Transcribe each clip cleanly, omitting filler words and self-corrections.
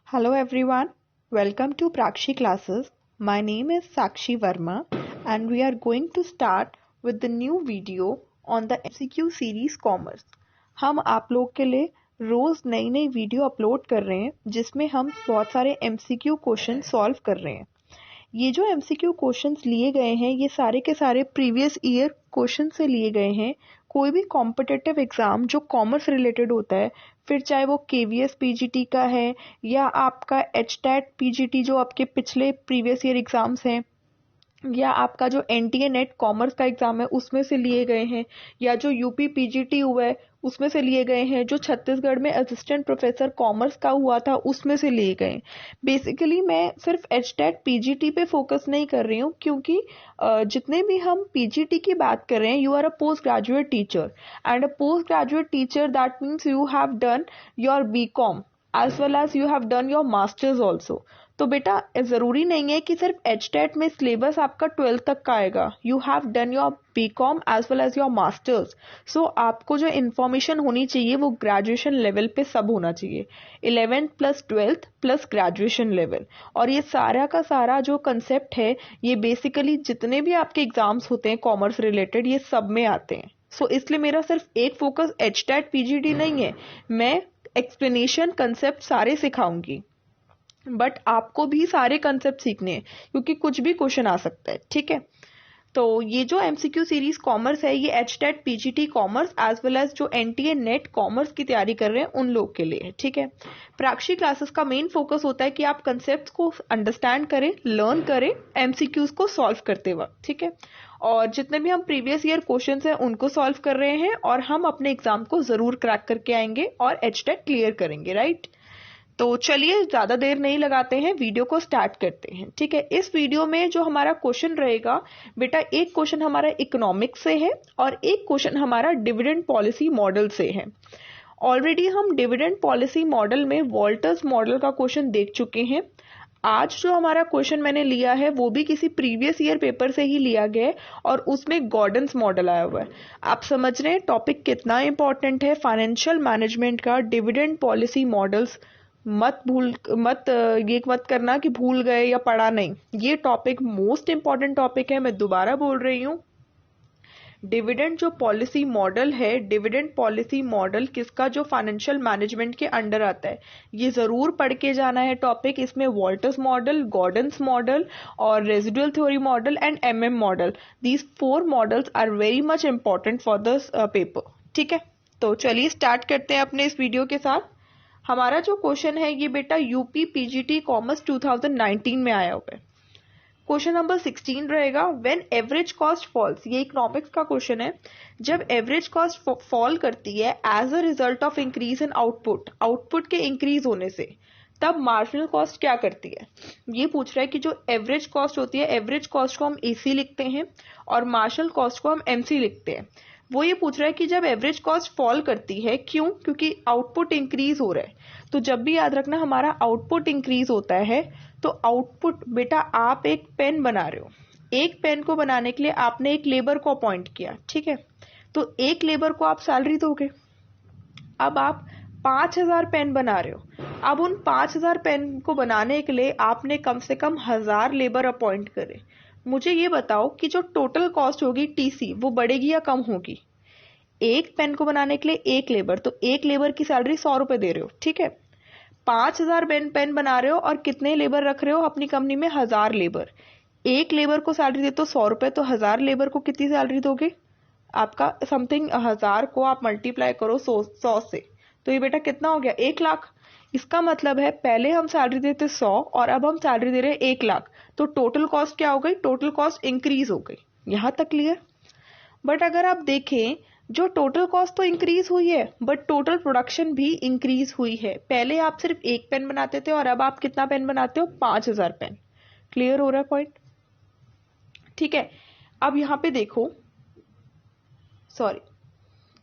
Hello everyone, welcome to Prakshi classes. My name is Sakshi Verma and we are going to start with the new video on the MCQ series Commerce. हम आप लोग के लिए रोज नई नई video upload कर रहे हैं जिसमें हम बहुत सारे MCQ क्वेश्चन सॉल्व कर रहे हैं। ये जो MCQ क्वेश्चंस लिए गए हैं ये सारे के सारे प्रीवियस ईयर क्वेश्चन से लिए गए हैं। कोई भी कॉम्पिटिटिव एग्जाम जो कॉमर्स रिलेटेड होता है, फिर चाहे वो KVS PGT का है या आपका HTAT PGT जो आपके पिछले प्रीवियस ईयर एग्जाम्स हैं, या आपका जो NTA नेट कॉमर्स का एग्जाम है उसमें से लिए गए हैं, या जो UP PGT हुआ है उसमें से लिए गए हैं, जो छत्तीसगढ़ में असिस्टेंट प्रोफेसर कॉमर्स का हुआ था उसमें से लिए गए। बेसिकली मैं सिर्फ HTAT PGT पे फोकस नहीं कर रही हूँ क्योंकि जितने भी हम PGT की बात कर रहे हैं, you are a post graduate teacher and a post graduate teacher that means you have done your BCom as well as you have done your masters also। तो बेटा जरूरी नहीं है कि सिर्फ HTAT में सिलेबस आपका 12th तक का आएगा। You have done your BCom as well as your masters. So आपको जो इन्फॉर्मेशन होनी चाहिए वो ग्रेजुएशन लेवल पे सब होना चाहिए, 11th plus 12th plus graduation level. और ये सारा का सारा जो कंसेप्ट है ये बेसिकली जितने भी आपके एग्जाम्स होते हैं कॉमर्स रिलेटेड ये सब में आते हैं। सो इसलिए मेरा सिर्फ एक फोकस HTAT PGT नहीं है, मैं एक्सप्लेनेशन कंसेप्ट सारे सिखाऊंगी, बट आपको भी सारे कंसेप्ट सीखने हैं क्योंकि कुछ भी क्वेश्चन आ सकता है। ठीक है, तो ये जो MCQ सीरीज कॉमर्स है ये HTAT PGT commerce as well as जो NTA नेट कॉमर्स की तैयारी कर रहे हैं उन लोग के लिए है। ठीक है, प्राक्षी क्लासेस का मेन फोकस होता है कि आप कंसेप्ट को अंडरस्टैंड करें, लर्न करें MCQs को सॉल्व करते वक्त। ठीक है, और जितने भी हम प्रीवियस ईयर क्वेश्चंस हैं उनको सॉल्व कर रहे हैं और हम अपने एग्जाम को जरूर क्रैक करके आएंगे और HTAT क्लियर करेंगे। राइट, तो चलिए ज्यादा देर नहीं लगाते हैं, वीडियो को स्टार्ट करते हैं। ठीक है, इस वीडियो में जो हमारा क्वेश्चन रहेगा बेटा, एक क्वेश्चन हमारा इकोनॉमिक्स से है और एक क्वेश्चन हमारा डिविडेंड पॉलिसी मॉडल से है। ऑलरेडी हम डिविडेंड पॉलिसी मॉडल में वॉल्टर्स मॉडल का क्वेश्चन देख चुके हैं। आज जो हमारा क्वेश्चन मैंने लिया है वो भी किसी प्रीवियस ईयर पेपर से ही लिया गया है और उसमें गॉर्डन्स मॉडल आया हुआ है। आप समझ रहे हैं टॉपिक कितना इंपॉर्टेंट है फाइनेंशियल मैनेजमेंट का। डिविडेंड पॉलिसी मॉडल्स ये मत करना कि भूल गए या पढ़ा नहीं, ये टॉपिक मोस्ट इंपॉर्टेंट टॉपिक है। मैं दोबारा बोल रही हूँ, डिविडेंड जो पॉलिसी मॉडल है, डिविडेंड पॉलिसी मॉडल किसका, जो फाइनेंशियल मैनेजमेंट के अंडर आता है, ये जरूर पढ़ के जाना है टॉपिक। इसमें वॉल्टर्स मॉडल, गॉर्डन्स मॉडल और residual theory model and MM model, these 4 models are very much important for this paper. ठीक है, तो चलिए स्टार्ट करते हैं अपने इस वीडियो के साथ। हमारा जो क्वेश्चन है ये बेटा UP PGT कॉमर्स 2019 में आया हुआ है। क्वेश्चन नंबर 16 रहेगा, व्हेन एवरेज कॉस्ट फॉल्स। ये इकोनॉमिक्स का क्वेश्चन है। जब एवरेज कॉस्ट फॉल करती है as a result of increase in output, output के इंक्रीज होने से, तब मार्जिनल कॉस्ट क्या करती है। ये पूछ रहा है कि जो एवरेज कॉस्ट होती है, एवरेज कॉस्ट को हम AC लिखते हैं और मार्जिनल कॉस्ट को हम MC लिखते हैं। वो ये पूछ रहा है कि जब एवरेज कॉस्ट फॉल करती है, क्यों, क्योंकि आउटपुट इंक्रीज हो रहा है। तो जब भी याद रखना हमारा आउटपुट इंक्रीज होता है तो आउटपुट बेटा, आप एक पेन बना रहे हो, एक पेन को बनाने के लिए आपने एक लेबर को अपॉइंट किया। ठीक है, तो एक लेबर को आप सैलरी दोगे। अब आप 5000 पेन बना रहे हो। अब उन 5000 पेन को बनाने के लिए आपने कम से कम 1000 लेबर अपॉइंट करे। मुझे ये बताओ कि जो टोटल कॉस्ट होगी TC वो बढ़ेगी या कम होगी। एक पेन को बनाने के लिए एक लेबर, तो एक लेबर की सैलरी 100 रुपए दे रहे हो। ठीक है, 5000 पेन बना रहे हो और कितने लेबर रख रहे हो अपनी कंपनी में, 1000 लेबर। एक लेबर को सैलरी देते हो 100 रुपए, तो 1000 लेबर को कितनी सैलरी दोगे। आपका समथिंग 1000 को आप मल्टीप्लाई करो 100 से, तो ये बेटा कितना हो गया, 1 लाख। इसका मतलब है पहले हम सैलरी देते 100 और अब हम सैलरी दे रहे हैं 1 लाख, तो टोटल कॉस्ट क्या हो गई, टोटल कॉस्ट इंक्रीज हो गई। यहां तक क्लियर। बट अगर आप देखें, जो टोटल कॉस्ट तो इंक्रीज हुई है बट टोटल प्रोडक्शन भी इंक्रीज हुई है। पहले आप सिर्फ एक पेन बनाते थे और अब आप कितना पेन बनाते हो, 5000 पेन। क्लियर हो रहा है पॉइंट। ठीक है, अब यहां पे देखो, सॉरी,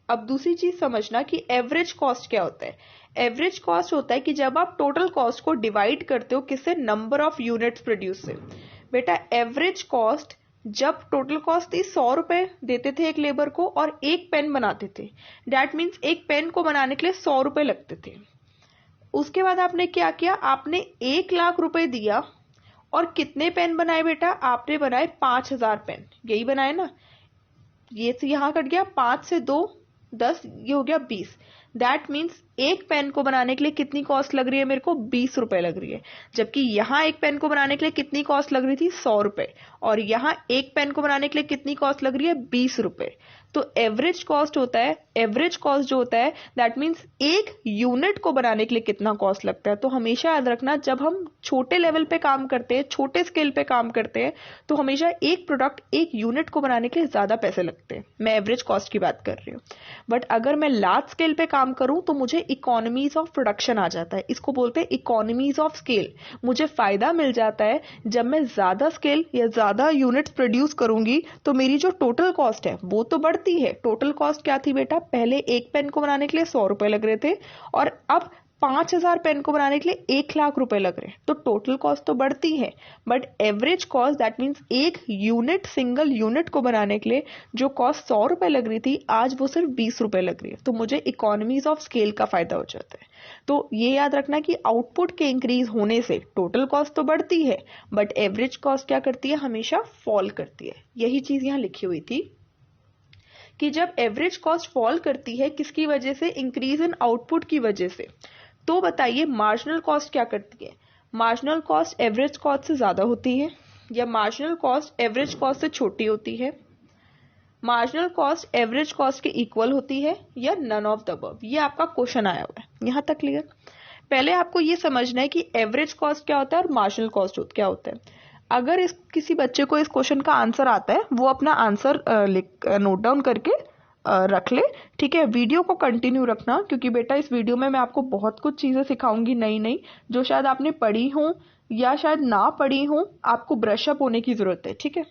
अब दूसरी चीज समझना कि एवरेज कॉस्ट क्या होता है। एवरेज कॉस्ट होता है कि जब आप टोटल कॉस्ट को डिवाइड करते हो किससे, नंबर ऑफ यूनिट्स प्रोड्यूस से। बेटा एवरेज कॉस्ट, जब टोटल कॉस्ट थी 100 रुपए देते थे एक लेबर को और एक पेन बनाते थे, दैट मीन्स एक पेन को बनाने के लिए 100 रुपए लगते थे। उसके बाद आपने क्या किया, आपने 1,00,000 रुपए दिया और कितने पेन बनाए बेटा, आपने बनाए 5,000 पेन, यही बनाए ना। ये से यहाँ कट गया, 5 से 2 10, ये हो गया 20। दैट मीन्स एक पेन को बनाने के लिए कितनी कॉस्ट लग रही है मेरे को, 20 रुपए लग रही है। जबकि यहाँ एक पेन को बनाने के लिए कितनी कॉस्ट लग रही थी, 100 रुपए, और यहाँ एक पेन को बनाने के लिए कितनी कॉस्ट लग रही है, 20 रुपए। तो एवरेज कॉस्ट होता है, एवरेज कॉस्ट जो होता है दैट मीन्स एक यूनिट को बनाने के लिए कितना कॉस्ट लगता है। तो हमेशा याद रखना, जब हम छोटे लेवल पे काम करते हैं, छोटे स्केल पे काम करते हैं, तो हमेशा एक प्रोडक्ट एक यूनिट को बनाने के लिए ज्यादा पैसे लगते हैं। मैं एवरेज कॉस्ट की बात कर रही हूँ। बट अगर मैं लार्ज स्केल पे काम करूं तो मुझे इकोनॉमीज ऑफ प्रोडक्शन आ जाता है। इसको बोलते हैं इकोनॉमीज ऑफ स्केल। मुझे फायदा मिल जाता है जब मैं ज्यादा स्केल या ज्यादा यूनिट्स प्रोड्यूस करूंगी, तो मेरी जो टोटल कॉस्ट है वो तो बढ़ती है। टोटल कॉस्ट क्या थी बेटा, पहले एक पेन को बनाने के लिए 100 रुपए लग रहे थे और अब 5,000 पेन को बनाने के लिए 1,00,000 रुपए लग रहे हैं। तो टोटल कॉस्ट तो बढ़ती है, but average cost that means एक यूनिट, सिंगल यूनिट को बनाने के लिए जो कॉस्ट 100 रुपए लग रही थी, आज वो सिर्फ 20 रुपए लग रही है। तो मुझे इकोनॉमीज ऑफ स्केल का फायदा हो जाता है। तो ये याद रखना कि आउटपुट के इंक्रीज होने से टोटल कॉस्ट तो बढ़ती है, बट एवरेज कॉस्ट क्या करती है, हमेशा फॉल करती है। यही चीज यहाँ लिखी हुई थी कि जब एवरेज कॉस्ट फॉल करती है, किसकी वजह से, इंक्रीज इन आउटपुट की वजह से। तो बताइए मार्जिनल कॉस्ट क्या करती है, मार्जिनल कॉस्ट एवरेज कॉस्ट से ज्यादा होती है, या मार्जिनल कॉस्ट एवरेज कॉस्ट से छोटी होती है, मार्जिनल कॉस्ट एवरेज कॉस्ट के इक्वल होती है, या नन ऑफ द अबव। ये आपका क्वेश्चन आया हुआ है, यहां तक क्लियर। पहले आपको ये समझना है कि एवरेज कॉस्ट क्या होता है और मार्जिनल कॉस्ट क्या होता है। अगर किसी बच्चे को इस क्वेश्चन का आंसर आता है, वो अपना आंसर नोट डाउन करके रख ले, ठीक है। वीडियो को कंटिन्यू रखना, क्योंकि बेटा इस वीडियो में मैं आपको बहुत कुछ चीजें सिखाऊंगी नई नई, जो शायद आपने पढ़ी हो या शायद ना पढ़ी हो, आपको ब्रश अप होने की जरूरत है, ठीक है।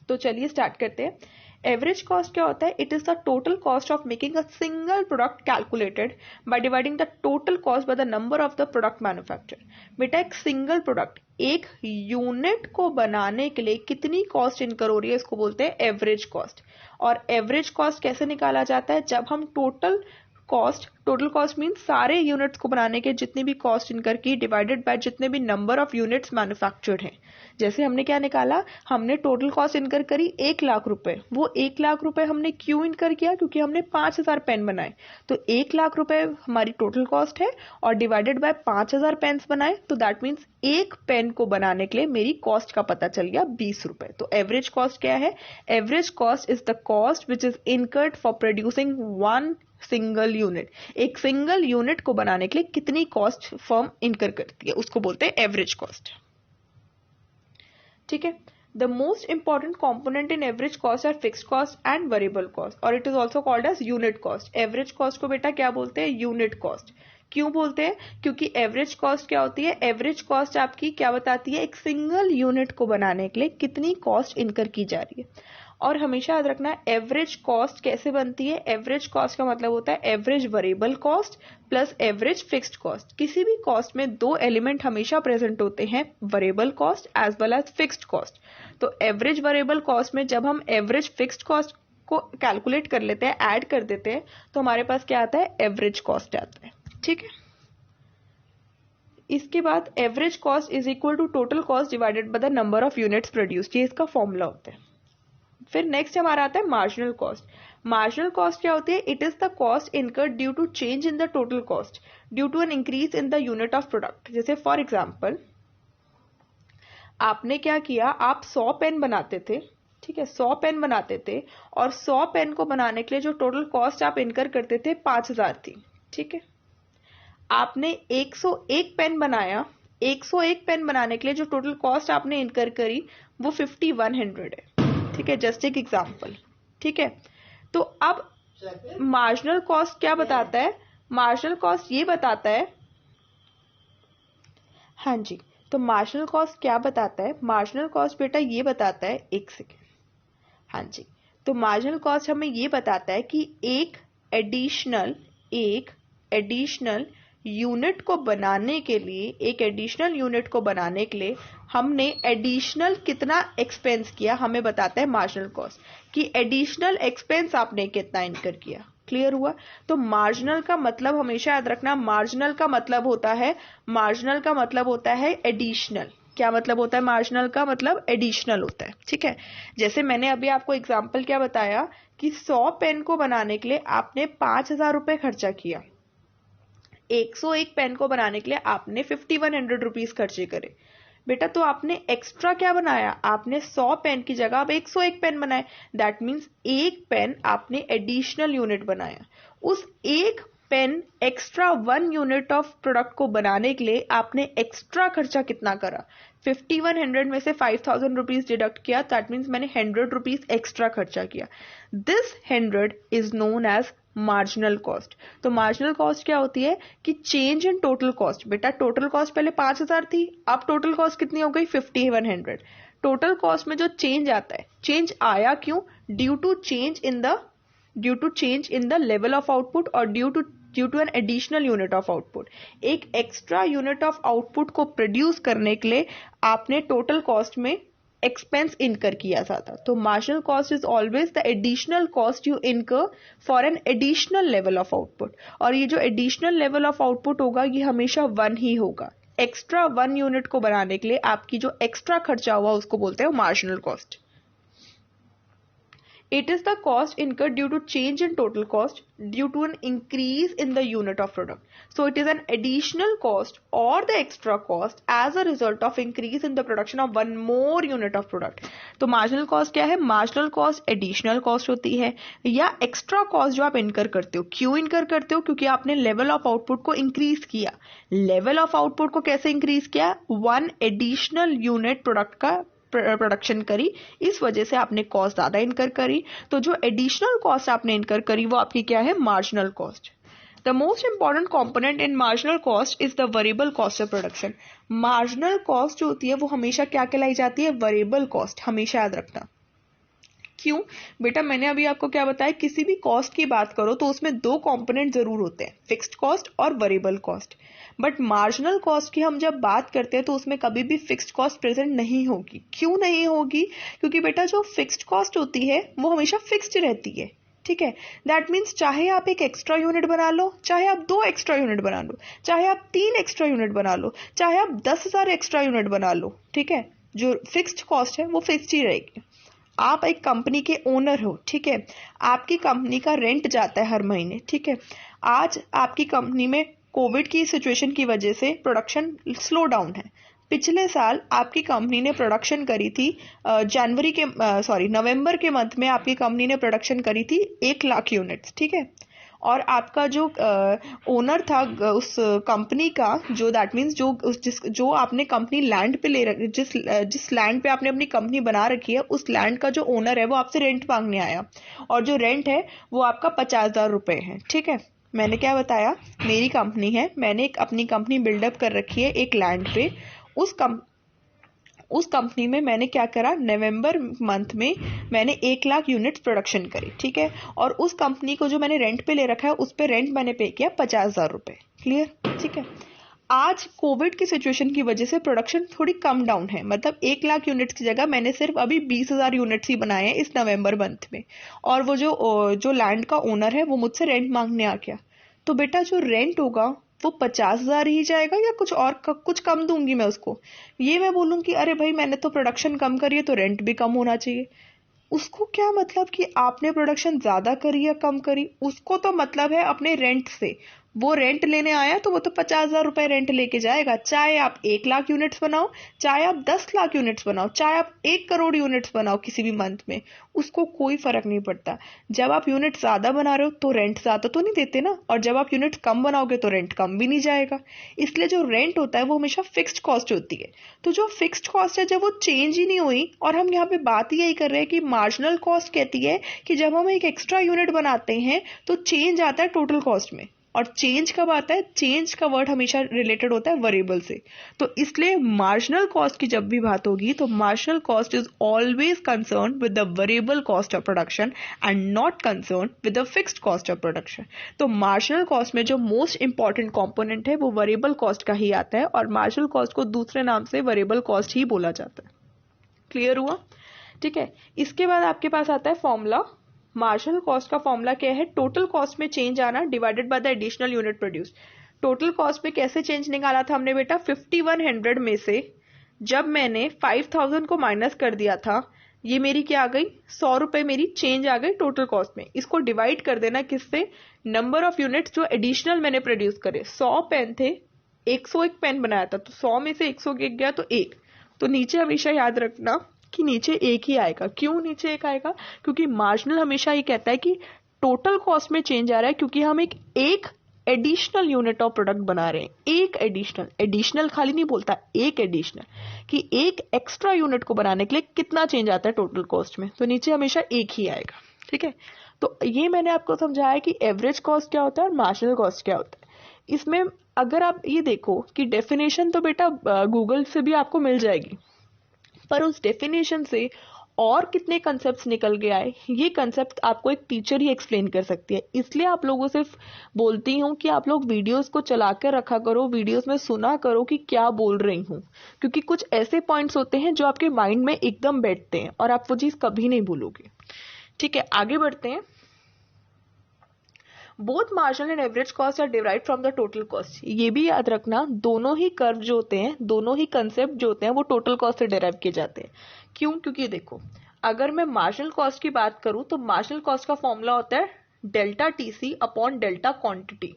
तो चलिए स्टार्ट करते हैं। एवरेज कॉस्ट क्या होता है, it is the total cost of making a single product calculated by dividing the total cost by the number of the product manufacture. बेटा एक सिंगल प्रोडक्ट, एक यूनिट को बनाने के लिए कितनी कॉस्ट इनकर हो रही है, इसको बोलते हैं एवरेज कॉस्ट। और एवरेज कॉस्ट कैसे निकाला जाता है, जब हम टोटल कॉस्ट मीन्स सारे यूनिट्स को बनाने के जितनी भी कॉस्ट इनकर की डिवाइडेड बाय जितने भी नंबर ऑफ यूनिट्स मैन्युफैक्चर्ड हैं। जैसे हमने क्या निकाला, हमने टोटल कॉस्ट इनकर करी 1,00,000 रुपए। वो 1,00,000 रुपए हमने क्यों इनकर किया, क्योंकि हमने 5,000 पेन बनाए। तो 1,00,000 रुपए हमारी टोटल कॉस्ट है और डिवाइडेड बाय 5,000 पेन बनाए, तो दैट मीन्स एक पेन को बनाने के लिए मेरी कॉस्ट का पता चल गया 20 रुपए। तो एवरेज कॉस्ट क्या है, average cost is the cost which is incurred for producing one single unit. एक सिंगल यूनिट को बनाने के लिए कितनी कॉस्ट फर्म इनकर करती है, उसको बोलते हैं एवरेज कॉस्ट, ठीक है। The most important component in average cost are fixed cost and variable cost, और it is also called as unit cost. Average cost को बेटा क्या बोलते हैं, यूनिट कॉस्ट। क्यों बोलते हैं, क्योंकि एवरेज कॉस्ट क्या होती है, एवरेज कॉस्ट आपकी क्या बताती है, एक सिंगल यूनिट को बनाने के लिए कितनी कॉस्ट इनकर की जा रही है। और हमेशा याद रखना एवरेज कॉस्ट कैसे बनती है, एवरेज कॉस्ट का मतलब होता है average variable cost plus average fixed cost. किसी भी कॉस्ट में दो एलिमेंट हमेशा प्रेजेंट होते हैं, variable cost as well as fixed cost. तो एवरेज वेरिएबल कॉस्ट में जब हम एवरेज फिक्स्ड कॉस्ट को कैलकुलेट कर लेते हैं, ऐड कर देते हैं, तो हमारे पास क्या आता है, एवरेज कॉस्ट आता है, ठीक है। इसके बाद average cost is equal to total cost divided by the number of units produced, ये इसका फॉर्मूला होता है। फिर नेक्स्ट हमारा आता है मार्जिनल कॉस्ट। मार्जिनल कॉस्ट क्या होती है, it is the cost incurred due to change in the total cost due to an increase in the unit of product. जैसे फॉर एग्जांपल आपने क्या किया, आप 100 पेन बनाते थे, ठीक है, 100 पेन बनाते थे, और 100 पेन को बनाने के लिए जो टोटल कॉस्ट आप इनकर करते थे 5,000 थी, ठीक है। आपने 101 पेन बनाया, 101 पेन बनाने के लिए जो टोटल कॉस्ट आपने इनकर करी वो 5,100 है, ठीक है, जस्ट एक एग्जांपल, ठीक है। तो अब मार्जिनल कॉस्ट क्या बताता है, मार्जिनल कॉस्ट ये बताता है, हाँ जी, तो मार्जिनल कॉस्ट क्या बताता है, मार्जिनल कॉस्ट बेटा ये बताता है, एक सेकेंड, हाँ जी, तो मार्जिनल कॉस्ट हमें ये बताता है कि एक एडिशनल यूनिट को बनाने के लिए, एक एडिशनल यूनिट को बनाने के लिए हमने एडिशनल कितना एक्सपेंस किया, हमें बताता है मार्जिनल कॉस्ट, कि एडिशनल एक्सपेंस आपने कितना इनकर किया। क्लियर हुआ? तो मार्जिनल का मतलब हमेशा याद रखना, मार्जिनल का मतलब होता है एडिशनल। क्या मतलब होता है मार्जिनल का? मतलब एडिशनल होता है। ठीक है, जैसे मैंने अभी आपको एग्जांपल क्या बताया कि 100 पेन को बनाने के लिए आपने 5,000 रुपए खर्चा किया, 101 पेन को बनाने के लिए आपने 5100 रुपीज खर्चे करे। बेटा तो आपने एक्स्ट्रा क्या बनाया? आपने 100 पेन की जगह अब 101 पेन बनाए। दैट मीन्स एक पेन आपने एडिशनल यूनिट बनाया। उस एक pen extra 1 unit of product को बनाने के लिए आपने एक्स्ट्रा खर्चा कितना करा? 5100 में से 5000 रुपीज डिडक्ट किया, दैट मीन्स मैंने 100 रुपीज एक्स्ट्रा खर्चा किया। This 100 is known as marginal cost. तो मार्जिनल कॉस्ट क्या होती है कि चेंज इन टोटल कॉस्ट। बेटा टोटल कॉस्ट पहले 5000 थी, अब टोटल कॉस्ट कितनी हो गई? 5100। टोटल कॉस्ट में जो चेंज आता है, चेंज आया क्यों? Due to change in the level of output और due to an additional unit of output. एक एक्स्ट्रा यूनिट ऑफ आउटपुट को प्रोड्यूस करने के लिए आपने टोटल कॉस्ट में एक्सपेंस इनकर किया जाता। तो marginal cost is always the additional cost you incur for an additional level of output. और ये जो एडिशनल लेवल ऑफ आउटपुट होगा ये हमेशा 1 ही होगा। एक्स्ट्रा 1 यूनिट को बनाने के लिए आपकी जो एक्स्ट्रा खर्चा हुआ उसको बोलते हैं marginal cost. It is the cost incurred due to change in total cost due to an increase in the unit of product. So it is an additional cost or the extra cost as a result of increase in the production of one more unit of product. तो marginal cost क्या है? Marginal cost additional cost होती है या extra cost जो आप incur करते हो। क्यों incur करते हो? क्योंकि आपने level of output को increase किया। level of output को कैसे increase किया? one additional unit product का प्रोडक्शन करी, इस वजह से आपने कॉस्ट ज्यादा इनकर करी। तो जो एडिशनल कॉस्ट आपने इनकर करी वो आपकी क्या है? Marginal cost. The most important component in marginal cost is the variable cost of production. Marginal cost जो होती है वो हमेशा क्या कहलाई जाती है? Variable cost. हमेशा याद रखना। क्यों? बेटा मैंने अभी आपको क्या बताया, किसी भी कॉस्ट की बात करो तो उसमें 2 कंपोनेंट जरूर होते हैं, फिक्स्ड कॉस्ट और variable cost. But marginal cost की हम जब बात करते हैं तो उसमें कभी भी फिक्स्ड कॉस्ट प्रेजेंट नहीं होगी। क्यों नहीं होगी? क्योंकि बेटा जो फिक्स्ड कॉस्ट होती है वो हमेशा फिक्स्ड रहती है। ठीक है, दैट मीन्स चाहे आप एक एक्स्ट्रा यूनिट बना लो, चाहे आप 2 एक्स्ट्रा यूनिट बना लो, चाहे आप 3 एक्स्ट्रा यूनिट बना लो, चाहे आप 10,000 एक्स्ट्रा यूनिट बना लो, ठीक है, जो फिक्स्ड कॉस्ट है वो फिक्स्ड ही रहेगी। आप एक कंपनी के ओनर हो, ठीक है, आपकी कंपनी का रेंट जाता है हर महीने। ठीक है, आज आपकी कंपनी में कोविड की सिचुएशन की वजह से प्रोडक्शन स्लो डाउन है। पिछले साल आपकी कंपनी ने प्रोडक्शन करी थी नवंबर के मंथ में आपकी कंपनी ने प्रोडक्शन करी थी 1 लाख यूनिट्स। ठीक है, और आपका जो ओनर था उस कंपनी का, जो दैट मीन्स जो आपने कंपनी लैंड पे जिस लैंड पे आपने अपनी कंपनी बना रखी है, उस लैंड का जो ओनर है वो आपसे रेंट मांगने आया, और जो रेंट है वो आपका 50,000 रुपए है। ठीक है, मैंने क्या बताया, मेरी कंपनी है, मैंने अपनी कंपनी बिल्डअप कर रखी है एक लैंड पे। उस कंपनी में मैंने क्या करा, नवंबर मंथ में मैंने 1 लाख यूनिट्स प्रोडक्शन करी। ठीक है, और उस कंपनी को जो मैंने रेंट पे ले रखा है उस पे रेंट मैंने पे किया 50,000 रुपए। क्लियर? ठीक है, आज कोविड की सिचुएशन की वजह से प्रोडक्शन थोड़ी कम डाउन है, मतलब 1 लाख यूनिट्स की जगह मैंने सिर्फ अभी 20,000 यूनिट्स ही बनाए हैं इस नवंबर मंथ में, और वो जो लैंड का ओनर है वो मुझसे रेंट मांगने आ गया। तो बेटा जो रेंट होगा वो 50,000 ही जाएगा या कुछ कम दूंगी मैं उसको? ये मैं बोलूंगी अरे भाई मैंने तो प्रोडक्शन कम करी है तो रेंट भी कम होना चाहिए। उसको क्या मतलब कि आपने प्रोडक्शन ज्यादा करी या कम करी? उसको तो मतलब है अपने रेंट से, वो रेंट लेने आया तो वो तो 50,000 रुपए रेंट लेके जाएगा। चाहे आप 1 लाख यूनिट्स बनाओ, चाहे आप 10 लाख यूनिट्स बनाओ, चाहे आप 1 करोड़ यूनिट्स बनाओ किसी भी मंथ में, उसको कोई फर्क नहीं पड़ता। जब आप यूनिट ज्यादा बना रहे हो तो रेंट ज्यादा तो नहीं देते ना, और जब आप यूनिट कम बनाओगे तो रेंट कम भी नहीं जाएगा। इसलिए जो रेंट होता है वो हमेशा फिक्स्ड कॉस्ट होती है। तो जो फिक्स्ड कॉस्ट है जब वो चेंज ही नहीं हुई, और हम यहाँ पे बात ही यही कर रहे हैं कि मार्जिनल कॉस्ट कहती है कि जब हम एक एक्स्ट्रा यूनिट बनाते हैं तो चेंज आता है टोटल कॉस्ट में। और चेंज कब आता है? चेंज का वर्ड हमेशा रिलेटेड होता है वेरिएबल से। तो इसलिए मार्जिनल कॉस्ट की जब भी बात होगी तो marginal cost is always concern with the variable cost of production and not concern with the fixed cost of production. तो मार्जिनल कॉस्ट में जो मोस्ट इंपॉर्टेंट कंपोनेंट है वो वेरिएबल कॉस्ट का ही आता है, और मार्जिनल कॉस्ट को दूसरे नाम से वेरिएबल कॉस्ट ही बोला जाता है। क्लियर हुआ? ठीक है, इसके बाद आपके पास आता है फॉर्मूला मार्जिनल कॉस्ट का फॉर्मूला क्या है, टोटल कॉस्ट में चेंज आना divided by the additional unit produce. Total cost में कैसे चेंज निकाला था हमने बेटा, 5100 में से जब मैंने 5000 को माइनस कर दिया था, ये मेरी क्या आ गई, 100 रुपए मेरी चेंज आ गई टोटल कॉस्ट में। इसको डिवाइड कर देना किससे, नंबर ऑफ यूनिट्स जो एडिशनल मैंने प्रोड्यूस करे। 100 पेन थे, 101 पेन बनाया था, तो 100 में से 100 गिर गया तो 1, तो नीचे हमेशा याद रखना कि नीचे 1 ही आएगा। क्यों नीचे 1 आएगा, क्योंकि मार्जिनल हमेशा ये कहता है कि टोटल कॉस्ट में चेंज आ रहा है, क्योंकि हम एक एडिशनल यूनिट ऑफ प्रोडक्ट बना रहे हैं। एक एडिशनल खाली नहीं बोलता, एक एडिशनल, कि एक एक्स्ट्रा यूनिट को बनाने के लिए कितना चेंज आता है टोटल कॉस्ट में, तो नीचे हमेशा 1 ही आएगा। ठीक है, तो ये मैंने आपको समझाया कि एवरेज कॉस्ट क्या होता है और मार्जिनल कॉस्ट क्या होता है। इसमें अगर आप ये देखो कि डेफिनेशन तो बेटा गूगल से भी आपको मिल जाएगी, पर उस डेफिनेशन से और कितने कंसेप्ट्स निकल के आए, ये कंसेप्ट आपको एक टीचर ही एक्सप्लेन कर सकती है। इसलिए आप लोगों से बोलती हूँ कि आप लोग वीडियोस को चला कर रखा करो, वीडियोस में सुना करो कि क्या बोल रही हूँ, क्योंकि कुछ ऐसे पॉइंट्स होते हैं जो आपके माइंड में एकदम बैठते हैं और आप वो चीज कभी नहीं भूलोगे। ठीक है, आगे बढ़ते हैं। Both marginal and average cost are derived from the total cost. ये भी याद रखना, दोनों ही कर्व जो होते हैं, दोनों ही कंसेप्ट जो होते हैं वो टोटल कॉस्ट से डिराइव किए जाते हैं। क्यों, क्योंकि देखो अगर मैं मार्जिनल कॉस्ट की बात करूं तो मार्जिनल कॉस्ट का फॉर्मूला होता है delta TC upon delta quantity.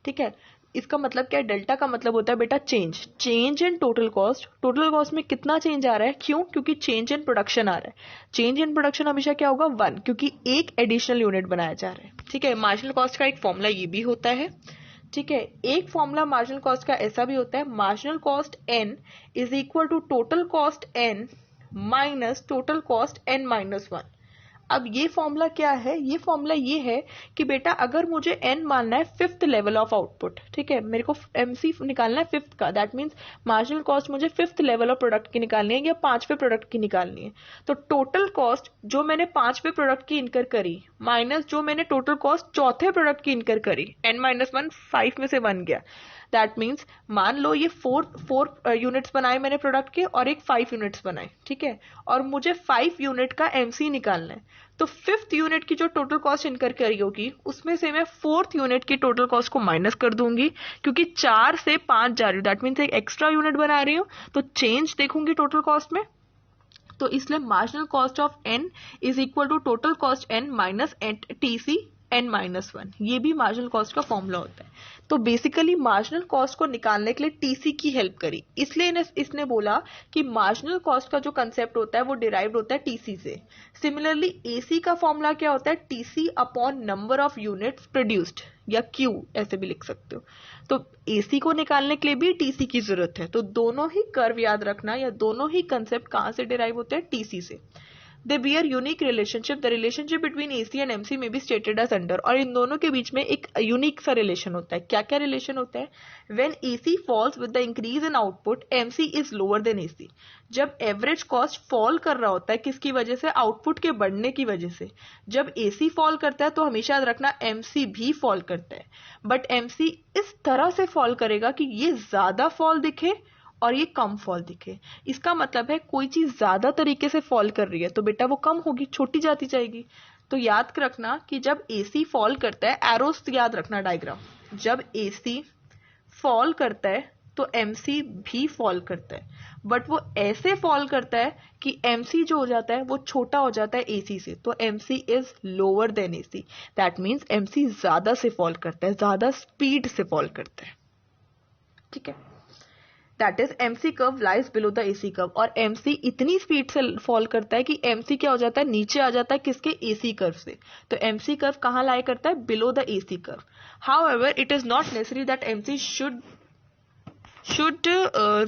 ठीक है, इसका मतलब क्या है, डेल्टा का मतलब होता है बेटा change in total cost. Total cost में कितना चेंज आ रहा है, क्यों, क्योंकि चेंज इन प्रोडक्शन आ रहा है। चेंज इन प्रोडक्शन हमेशा क्या होगा, 1, क्योंकि एक एडिशनल यूनिट बनाया जा रहा है। ठीक है, मार्जिनल कॉस्ट का एक फॉर्मूला ये भी होता है। ठीक है, एक फॉर्मूला मार्जिनल कॉस्ट का ऐसा भी होता है, marginal cost n is equal to total cost n minus total cost n minus 1। अब ये फॉर्मूला क्या है, ये फॉर्मूला ये है कि बेटा अगर मुझे n मानना है 5th लेवल ऑफ आउटपुट, ठीक है, मेरे को MC निकालना है 5th का, दैट मीन्स मार्जिनल कॉस्ट मुझे 5th लेवल ऑफ प्रोडक्ट की निकालनी है या 5वें प्रोडक्ट की निकालनी है। तो टोटल कॉस्ट जो मैंने 5वें प्रोडक्ट की इनकर करी माइनस जो मैंने टोटल कॉस्ट 4थे प्रोडक्ट की इनकर करी, n माइनस 1, 5 में से 1 गया। दैट मीन्स मान लो ये 4 यूनिट्स बनाए मैंने प्रोडक्ट के और एक 5 यूनिट्स बनाए। ठीक है, और मुझे 5 यूनिट का MC निकालना है, तो 5th यूनिट की जो टोटल कॉस्ट इनकर करी होगी उसमें से मैं 4th यूनिट की टोटल कॉस्ट को माइनस कर दूंगी, क्योंकि 4 से 5 जा रही हूँ, दैट मीन्स एक एक्स्ट्रा यूनिट बना रही हूँ, तो चेंज देखूंगी टोटल कॉस्ट में। तो इसलिए marginal cost of n is equal to total cost n minus TC n minus 1। ये भी मार्जिनल कॉस्ट का फॉर्मूला होता है। तो बेसिकली मार्जिनल कॉस्ट को निकालने के लिए टीसी की हेल्प करी, इसलिए इसने बोला कि मार्जिनल कॉस्ट का जो कंसेप्ट होता है वो डिराइव्ड होता है टीसी से। सिमिलरली एसी का फॉर्मूला क्या होता है, TC upon number of units produced, या क्यू ऐसे भी लिख सकते हो। तो एसी को निकालने के लिए भी टीसी की जरूरत है। तो दोनों ही कर्व याद रखना, या दोनों ही कंसेप्ट कहां से डिराइव होते हैं, टीसी से। They bear unique relationship. The relationship between AC and MC may be stated as under. और इन दोनों के बीच में एक यूनिक सा रिलेशन होता है। क्या क्या रिलेशन होता है, When AC falls with the increase in output, MC is lower than AC. जब एवरेज कॉस्ट फॉल कर रहा होता है किसकी वजह से, आउटपुट के बढ़ने की वजह से। जब AC फॉल करता है तो हमेशा याद रखना MC भी फॉल करता है, बट MC इस तरह से फॉल करेगा कि ये ज्यादा फॉल दिखे और ये कम फॉल दिखे। इसका मतलब है कोई चीज ज्यादा तरीके से फॉल कर रही है तो बेटा वो कम होगी, छोटी जाती जाएगी। तो याद रखना कि जब AC फॉल करता है, एरोस याद रखना डायग्राम, जब AC फॉल करता है तो MC भी फॉल करता है, बट वो ऐसे फॉल करता है कि MC जो हो जाता है वो छोटा हो जाता है AC से, तो MC is lower than AC। That means MC ज्यादा से फॉल करता है, ज्यादा स्पीड से फॉल करता है। ठीक है, that is MC curve lies below the AC curve. और MC इतनी स्पीड से फॉल करता है कि MC क्या हो जाता है, नीचे आ जाता है किसके, AC कर्व से। तो MC कर्व कहां लाया करता है, below the AC curve. However it is not necessary that MC should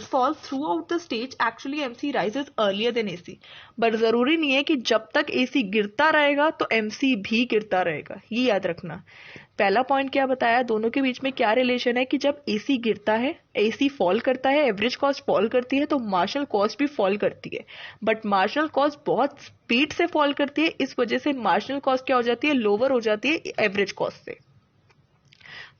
fall throughout the stage. Actually MC rises earlier than AC, but जरूरी नहीं है कि जब तक AC गिरता रहेगा तो MC भी गिरता रहेगा, ये याद रखना। पहला पॉइंट क्या बताया, दोनों के बीच में क्या रिलेशन है कि जब AC गिरता है, AC फॉल करता है, एवरेज कॉस्ट फॉल करती है, तो मार्जिनल कॉस्ट भी फॉल करती है, बट मार्जिनल कॉस्ट बहुत स्पीड से फॉल करती है, इस वजह से मार्जिनल कॉस्ट क्या हो जाती है, लोअर हो जाती है एवरेज कॉस्ट से।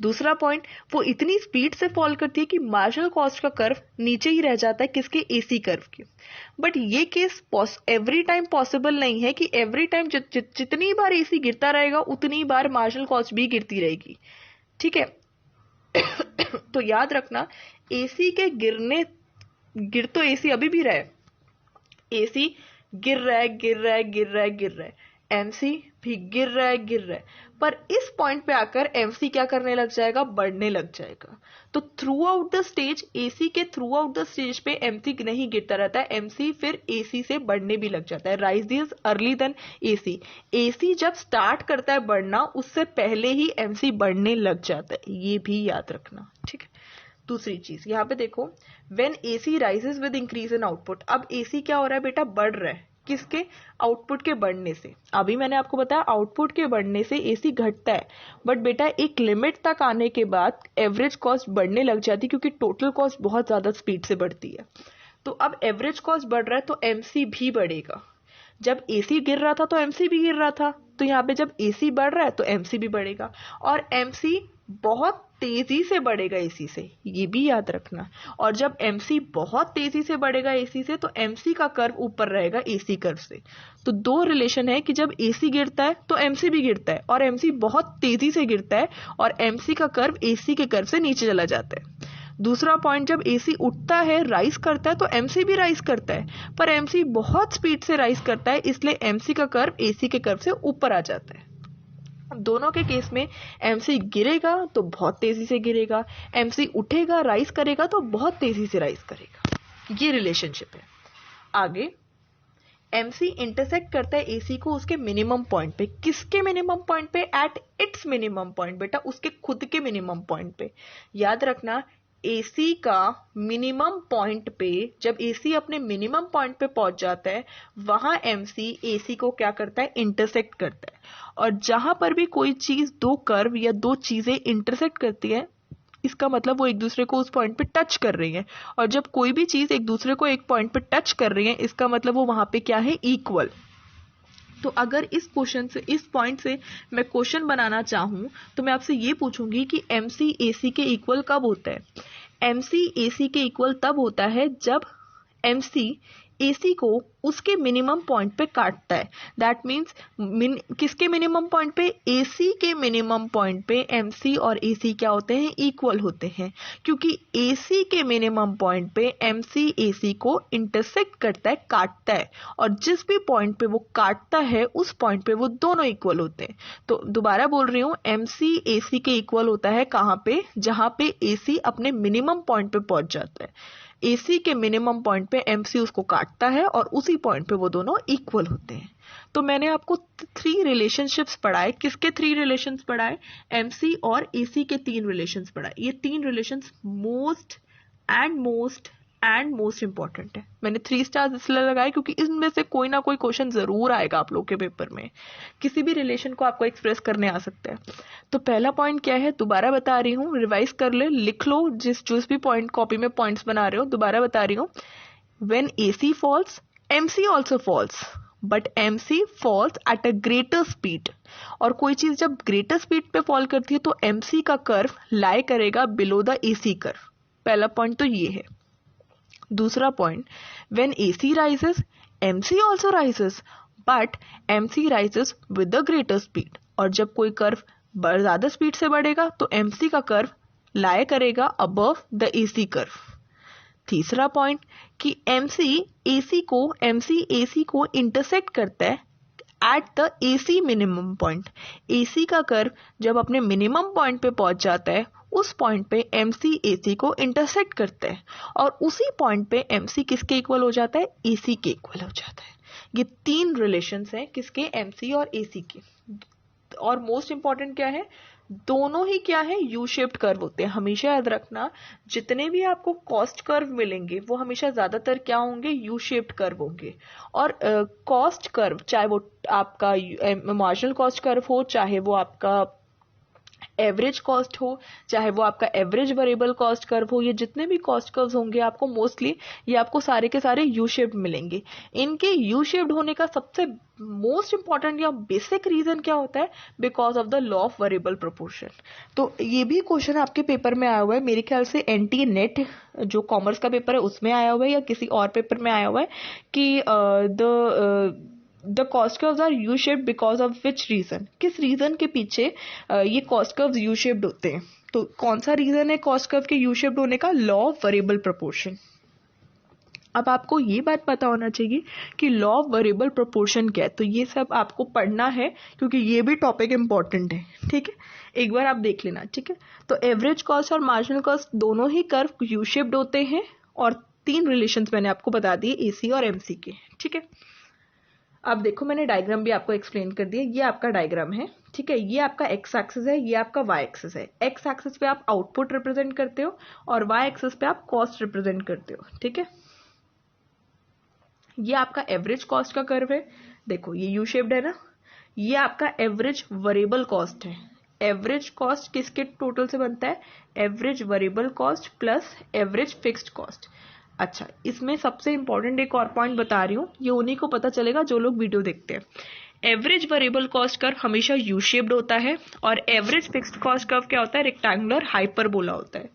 दूसरा पॉइंट, वो इतनी स्पीड से फॉल करती है कि मार्जिनल कॉस्ट का कर्व नीचे ही रह जाता है किसके, एसी कर्व के। बट ये केस एवरी टाइम पॉसिबल नहीं है कि एवरी टाइम जितनी बार एसी गिरता रहेगा उतनी बार मार्जिनल कॉस्ट भी गिरती रहेगी, ठीक है। तो याद रखना, एसी के गिर तो एसी अभी भी रहा है, एसी गिर रहा है गिर रहा है गिर रहा है गिर रहा है, एमसी भी गिर रहा है, पर इस पॉइंट पे आकर एमसी क्या करने लग जाएगा, बढ़ने लग जाएगा। तो through out the stage, AC के थ्रू आउट द स्टेज पे एमसी नहीं गिरता रहता है, एमसी फिर एसी से बढ़ने भी लग जाता है। Rise is early than AC, AC जब स्टार्ट करता है बढ़ना उससे पहले ही एमसी बढ़ने लग जाता है, ये भी याद रखना, ठीक है। दूसरी चीज यहाँ पे देखो, when AC rises with increase in output, अब एसी क्या हो रहा है बेटा, बढ़ रहा है, किसके, आउटपुट के बढ़ने से। अभी मैंने आपको बताया आउटपुट के बढ़ने से एसी घटता है, बट बेटा एक लिमिट तक आने के बाद एवरेज कॉस्ट बढ़ने लग जाती है, क्योंकि टोटल कॉस्ट बहुत ज्यादा स्पीड से बढ़ती है। तो अब एवरेज कॉस्ट बढ़ रहा है तो एमसी भी बढ़ेगा। जब एसी गिर रहा था तो एमसी भी गिर रहा था, तो यहाँ पे जब एसी बढ़ रहा है तो एमसी भी बढ़ेगा, और एमसी बहुत तेजी से बढ़ेगा एसी से, ये भी याद रखना। और जब एमसी बहुत तेजी से बढ़ेगा एसी से तो एमसी का कर्व ऊपर रहेगा एसी कर्व से। तो दो रिलेशन है कि जब एसी गिरता है तो एमसी भी गिरता है, और एमसी बहुत तेजी से गिरता है और एमसी का कर्व एसी के कर्व से नीचे चला जाता है। दूसरा पॉइंट, जब एसी उठता है, राइज करता है, तो एमसी भी राइज करता है, पर एमसी बहुत स्पीड से राइज करता है, इसलिए एमसी का कर्व एसी के कर्व से ऊपर आ जाता है। दोनों के केस में एमसी गिरेगा तो बहुत तेजी से गिरेगा, एमसी उठेगा राइज करेगा तो बहुत तेजी से राइज करेगा, ये रिलेशनशिप है। आगे, एमसी इंटरसेक्ट करता है एसी को उसके मिनिमम पॉइंट पे, किसके मिनिमम पॉइंट पे, एट इट्स मिनिमम पॉइंट, बेटा उसके खुद के मिनिमम पॉइंट पे। याद रखना, एसी का मिनिमम पॉइंट पे, जब एसी अपने मिनिमम पॉइंट पे पहुंच जाता है, वहां एमसी एसी को क्या करता है, इंटरसेक्ट करता है। और जहां पर भी कोई चीज, दो कर्व या दो चीजें इंटरसेक्ट करती है, इसका मतलब वो एक दूसरे को उस पॉइंट पे टच कर रही है। और जब कोई भी चीज एक दूसरे को एक पॉइंट पे टच कर रही है, इसका मतलब वो वहां पे क्या है, इक्वल। तो अगर इस क्वेश्चन से, इस पॉइंट से मैं क्वेश्चन बनाना चाहूं तो मैं आपसे ये पूछूंगी कि एमसी एसी के इक्वल कब होता है। एमसी एसी के इक्वल तब होता है जब एमसी एसी को उसके मिनिमम पॉइंट पे काटता है। दैट मीन्स किसके मिनिमम पॉइंट पे, एसी के मिनिमम पॉइंट पे एमसी और एसी क्या होते हैं, इक्वल होते हैं, क्योंकि एसी के मिनिमम पॉइंट पे एमसी एसी को इंटरसेक्ट करता है, काटता है, और जिस भी पॉइंट पे वो काटता है उस पॉइंट पे वो दोनों इक्वल होते हैं। तो दोबारा बोल रही हूं, एमसी एसी के इक्वल होता है कहां पे, जहां पे एसी अपने मिनिमम पॉइंट पे पहुंच जाता है। एसी के मिनिमम पॉइंट पे एमसी उसको काटता है और उसी पॉइंट पे वो दोनों इक्वल होते हैं। तो मैंने आपको 3 रिलेशनशिप्स पढ़ाए, किसके 3 रिलेशंस पढ़ाए, एमसी और एसी के 3 रिलेशंस पढ़ाए। ये 3 रिलेशंस मोस्ट इंपॉर्टेंट है। मैंने 3 स्टार्स इसलिए लगाए क्योंकि इनमें से कोई ना कोई क्वेश्चन जरूर आएगा आप लोग के पेपर में, किसी भी रिलेशन को आपको एक्सप्रेस करने आ सकता है। तो पहला पॉइंट क्या है, दोबारा बता रही हूँ, रिवाइज कर ले, लिख लो, जिस भी पॉइंट कॉपी में पॉइंट्स बना रहे हो, दोबारा बता रही हूँ। When AC falls, MC also falls, but MC falls at a greater speed. और कोई चीज जब ग्रेटर स्पीड पे फॉल करती है तो एमसी का कर्व लाई करेगा बिलो द एसी कर्व। पहला पॉइंट तो ये है। दूसरा point, when AC rises, MC also rises, but MC rises with the greater speed. और जब कोई कर्व ज्यादा स्पीड से बढ़ेगा तो एमसी का कर्व लाई करेगा अबव द एसी कर्व। तीसरा पॉइंट कि एमसी एसी को इंटरसेक्ट करता है at the AC minimum point. AC का कर्व जब अपने मिनिमम पॉइंट पे पहुंच जाता है, उस पॉइंट पे एमसी एसी को इंटरसेक्ट करता है, और उसी पॉइंट पे एमसी किसके इक्वल हो जाता है, एसी के इक्वल हो जाता है। ये 3 रिलेशंस हैं किसके, एमसी और एसी के। और मोस्ट इंपॉर्टेंट क्या है, दोनों ही क्या है, यू शेप्ड कर्व होते हैं। हमेशा याद रखना, जितने भी आपको कॉस्ट कर्व मिलेंगे वो हमेशा ज्यादातर क्या होंगे, यू शेप्ड कर्व होंगे। और कॉस्ट कर्व, चाहे वो आपका मार्जिनल कॉस्ट कर्व हो, चाहे वो आपका एवरेज कॉस्ट हो, चाहे वो आपका एवरेज वेरिएबल कॉस्ट कर्व हो, ये जितने भी कॉस्ट कर्व्स होंगे आपको मोस्टली ये आपको सारे के सारे यू शेप्ड मिलेंगे। इनके यू शेप्ड होने का सबसे मोस्ट इंपॉर्टेंट या बेसिक रीजन क्या होता है? Because of the law of variable proportion. तो ये भी क्वेश्चन आपके पेपर में आया हुआ है, मेरे ख्याल से एनटी नेट जो कॉमर्स का पेपर है उसमें आया हुआ है या किसी और पेपर में आया हुआ है कि the cost curves are U shaped because of which reason, किस रीजन के पीछे ये कॉस्ट कर्व्स यू शेप्ड होते हैं। तो कौन सा रीजन है कॉस्ट कर्व के यू शेप्ड होने का? Law of variable proportion. अब आपको ये बात पता होना चाहिए कि लॉ ऑफ वेरिएबल प्रोपोर्शन क्या है, तो ये सब आपको पढ़ना है क्योंकि ये भी टॉपिक इंपॉर्टेंट है, ठीक है। एक बार आप देख लेना, ठीक है। तो एवरेज कॉस्ट और मार्जिनल कॉस्ट दोनों ही कर्व यू शेप्ड होते हैं और 3 रिलेशंस मैंने आपको बता दिए एसी और एमसी के, ठीक है। अब देखो मैंने डायग्राम भी आपको एक्सप्लेन कर दिया, ये आपका डायग्राम है, ठीक है। ये आपका एक्स एक्सिस है, ये आपका वाई एक्सिस है। एक्स एक्सिस पे आप आउटपुट रिप्रेजेंट करते हो और वाई एक्सिस पे आप कॉस्ट रिप्रेजेंट करते हो, ठीक है। ये आपका एवरेज कॉस्ट का कर्व है, देखो ये यू शेप्ड है ना। ये आपका एवरेज वेरिएबल कॉस्ट है। एवरेज कॉस्ट किसके टोटल से बनता है? Average variable cost plus average fixed cost. अच्छा, इसमें सबसे इंपॉर्टेंट एक और पॉइंट बता रही हूँ, ये उन्हीं को पता चलेगा जो लोग वीडियो देखते हैं। एवरेज वेरिएबल कॉस्ट कर्व हमेशा यू शेप्ड होता है और एवरेज फिक्स्ड कॉस्ट कर्व क्या होता है? रेक्टेंगुलर हाइपरबोला होता है।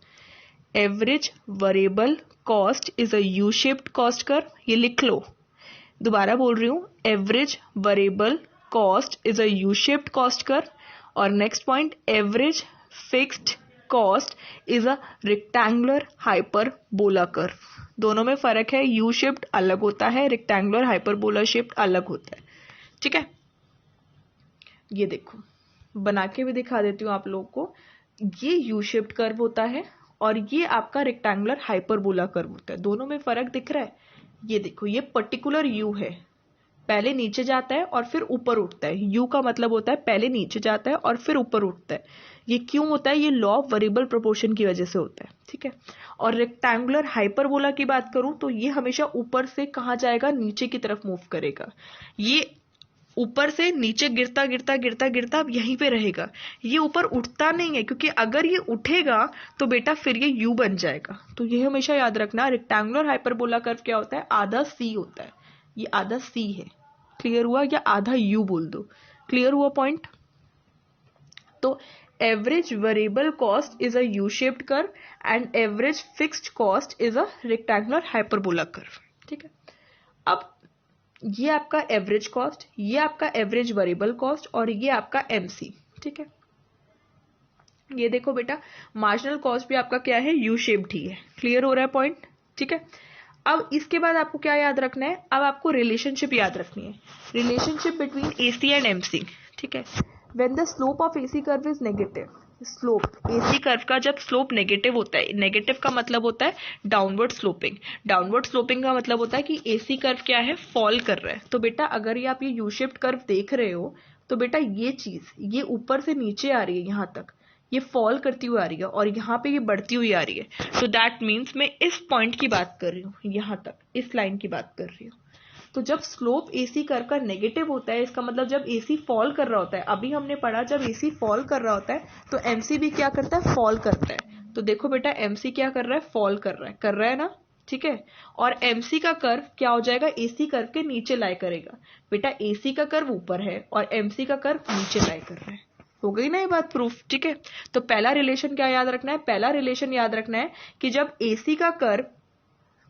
Average variable cost is a U shaped cost curve, ये लिख लो, दोबारा बोल रही हूँ, average variable cost is a U shaped cost curve. और next point, average fixed cost is a rectangular hyperbola curve. दोनों में फर्क है, यू शेप्ड अलग होता है, रेक्टेंगुलर हाइपरबोला शेप्ड अलग होता है, ठीक है। ये देखो बना के भी दिखा देती हूँ आप लोगों को, ये यू शेप्ड कर्व होता है और ये आपका रेक्टेंगुलर हाइपरबोला कर्व होता है। दोनों में फर्क दिख रहा है? ये देखो, ये पर्टिकुलर यू है, पहले नीचे जाता है और फिर ऊपर उठता है। यू का मतलब होता है पहले नीचे जाता है और फिर ऊपर उठता है। ये क्यों होता है? ये लॉ ऑफ वेरिएबल प्रोपोर्शन की वजह से होता है, ठीक है। और रेक्टेंगुलर हाइपरबोला की बात करूं तो ये हमेशा ऊपर से कहां जाएगा? नीचे की तरफ मूव करेगा। ये ऊपर से नीचे गिरता गिरता गिरता गिरता अब यहीं पे रहेगा, ये ऊपर उठता नहीं है, क्योंकि अगर ये उठेगा तो बेटा फिर ये यू बन जाएगा। तो ये हमेशा याद रखना, रेक्टेंगुलर हाइपरबोला कर्व क्या होता है? आधा सी होता है, ये आधा सी है, क्लियर हुआ? या आधा यू बोल दो, क्लियर हुआ पॉइंट? तो average variable cost is a U shaped curve and average fixed cost is a rectangular hyperbola curve, ठीक है। अब ये आपका एवरेज कॉस्ट, ये आपका एवरेज वेरिएबल कॉस्ट और ये आपका एमसी, ठीक है। ये देखो बेटा, मार्जिनल कॉस्ट भी आपका क्या है? यू शेप्ड ही है, क्लियर हो रहा है पॉइंट, ठीक है। अब इसके बाद आपको क्या याद रखना है? अब आपको रिलेशनशिप याद रखनी है, relationship between AC and MC, ठीक है। When the slope of AC curve is negative, slope AC curve का जब स्लोप नेगेटिव होता है, नेगेटिव का मतलब होता है डाउनवर्ड स्लोपिंग, डाउनवर्ड स्लोपिंग का मतलब होता है कि एसी कर्व क्या है? फॉल कर रहा है। तो बेटा अगर ये आप ये यू शेप्ड कर्व देख रहे हो तो बेटा ये चीज, ये ऊपर से नीचे आ रही है, यहां तक ये फॉल करती हुई आ रही है और यहाँ पे ये बढ़ती हुई आ रही है। तो दैट मीन्स मैं इस पॉइंट की बात कर रही हूँ, यहाँ तक इस लाइन की बात कर रही हूँ। तो जब स्लोप एसी कर्व का नेगेटिव होता है, इसका मतलब जब एसी फॉल कर रहा होता है, अभी हमने पढ़ा जब एसी फॉल कर रहा होता है तो एमसी भी क्या करता है? फॉल करता है। तो देखो बेटा, एमसी क्या कर रहा है? फॉल कर रहा है ना, ठीक है। और एमसी का कर्व क्या हो जाएगा? एसी कर्व के नीचे लाई करेगा। बेटा एसी का कर्व ऊपर है और एमसी का कर्व नीचे लाई कर रहा है, हो गई ना ये बात प्रूफ, ठीक है। तो पहला रिलेशन क्या याद रखना है? पहला रिलेशन याद रखना है कि जब एसी का कर्व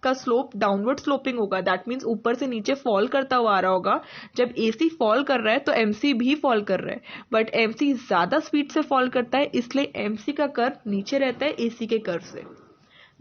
का स्लोप डाउनवर्ड स्लोपिंग होगा, दैट मीन्स ऊपर से नीचे फॉल करता हुआ आ रहा होगा। जब एसी फॉल कर रहा है तो एमसी भी फॉल कर रहा है, बट एमसी ज्यादा स्पीड से फॉल करता है, इसलिए एमसी का कर्व नीचे रहता है एसी के कर्व से।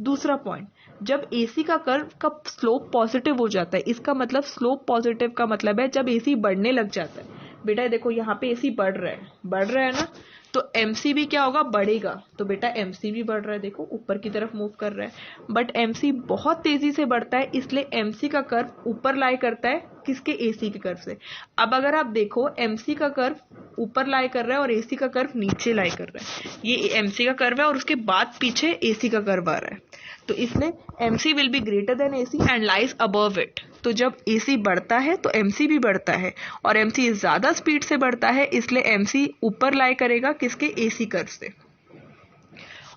दूसरा पॉइंट, जब एसी का कर्व का स्लोप पॉजिटिव हो जाता है, इसका मतलब स्लोप पॉजिटिव का मतलब है जब एसी बढ़ने लग जाता है। बेटा देखो यहाँ पे एसी बढ़ रहा है ना, तो एमसी भी क्या होगा? बढ़ेगा। तो बेटा एमसी भी बढ़ रहा है, देखो ऊपर की तरफ मूव कर रहा है, बट एमसी बहुत तेजी से बढ़ता है, इसलिए एमसी का कर्व ऊपर लाई करता है किसके, एसी के कर्व से। अब अगर आप देखो एमसी का कर्व ऊपर लाई कर रहा है और एसी का कर्व नीचे लाई कर रहा है, ये एमसी का कर्व है और उसके बाद पीछे एसी का कर्व आ रहा है, तो इसलिए MC will be greater than AC and lies above it. तो जब एसी बढ़ता है तो एमसी भी बढ़ता है, और एमसी ज्यादा स्पीड से बढ़ता है, इसलिए एमसी ऊपर लाई करेगा किसके, एसी कर्व से।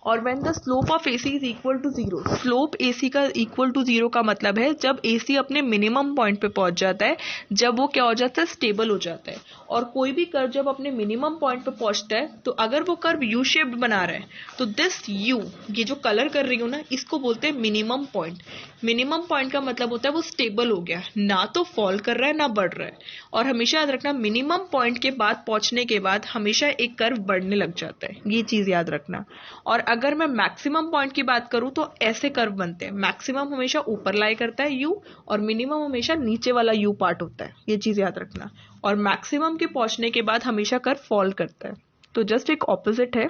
और when the slope of AC is equal to zero, slope AC का इक्वल टू जीरो का मतलब है जब एसी अपने मिनिमम पॉइंट पे पहुंच जाता है, जब वो क्या हो जाता है, स्टेबल हो जाता है। और कोई भी कर्व जब अपने मिनिमम पॉइंट पे पहुंचता है, तो अगर वो कर्व यू शेप्ड बना रहा है, तो दिस यू, ये जो कलर कर रही हूं ना, इसको बोलते हैं मिनिमम पॉइंट। मिनिमम पॉइंट का मतलब होता है वो स्टेबल हो गया, ना तो फॉल कर रहा है ना बढ़ रहा है। और हमेशा याद रखना, मिनिमम पॉइंट के बाद पहुंचने के बाद हमेशा एक कर्व बढ़ने लग जाता है, ये चीज याद रखना। और अगर मैं मैक्सिमम पॉइंट की बात करूं तो ऐसे कर्व बनते हैं, मैक्सिमम हमेशा ऊपर लाई करता है यू, और मिनिमम हमेशा नीचे वाला यू पार्ट होता है, ये चीज याद रखना। और मैक्सिमम के पहुंचने के बाद हमेशा कर्व फॉल करता है। तो जस्ट एक ऑपोजिट है